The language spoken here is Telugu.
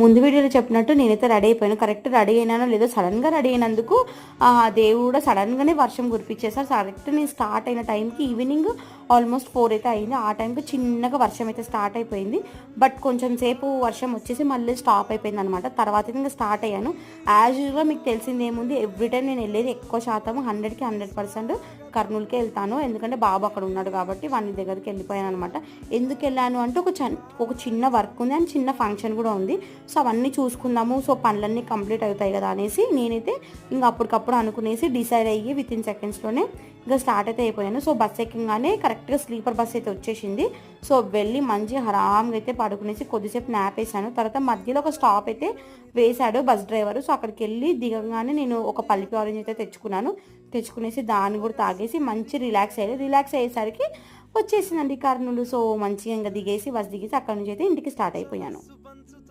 ముందు వీడియోలో చెప్పినట్టు నేనైతే రెడీ అయిపోయాను. కరెక్ట్ రెడీ అయినానో లేదో సడన్గా రెడీ అయినందుకు దేవుడు కూడా సడన్గానే వర్షం కురిపించేసారు. కరెక్ట్ నేను స్టార్ట్ అయిన టైంకి ఈవినింగ్ ఆల్మోస్ట్ 4 అయితే అయింది. ఆ టైంకి చిన్నగా వర్షం అయితే స్టార్ట్ అయిపోయింది. బట్ కొంచెం సేపు వర్షం వచ్చేసి మళ్ళీ స్టాప్ అయిపోయింది అనమాట. తర్వాత ఇంకా స్టార్ట్ అయ్యాను. యాజ్ యూజువల్ మీకు తెలిసింది ఏముంది, ఎవ్రీ టైం నేను వెళ్ళేది ఎక్కువ శాతం 100కి 100% కర్నూలుకే వెళ్తాను. ఎందుకంటే బాబు అక్కడ ఉన్నాడు కాబట్టి వాని దగ్గరికి వెళ్ళిపోయాను అనమాట. ఎందుకు వెళ్ళాను అంటే ఒక చిన్న వర్క్ ఉంది అండ్ చిన్న ఫంక్షన్ కూడా ఉంది. సో అవన్నీ చూసుకుందాము, సో పనులన్నీ కంప్లీట్ అవుతాయి కదా అనేసి నేనైతే ఇంకా అప్పటికప్పుడు అనుకునేసి డిసైడ్ అయ్యి విత్ ఇన్ సెకండ్స్లోనే ఇంకా స్టార్ట్ అయితే అయిపోయాను. సో బస్ ఎక్కగానే కరెక్ట్గా స్లీపర్ బస్ అయితే వచ్చేసింది. సో వెళ్ళి మంచి హరామ్గా అయితే పడుకునేసి కొద్దిసేపు నాప్ వేసాను. తర్వాత మధ్యలో ఒక స్టాప్ అయితే వేశాడు బస్ డ్రైవరు. సో అక్కడికి వెళ్ళి దిగగానే నేను ఒక పల్లి ఆరెంజ్ అయితే తెచ్చుకునేసి దాన్ని కూడా తాగేసి మంచి రిలాక్స్ అయ్యేసరికి వచ్చేసిందండి కర్నూలు. సో మంచిగా ఇంకా బస్ దిగేసి అక్కడ నుంచి అయితే ఇంటికి స్టార్ట్ అయిపోయాను.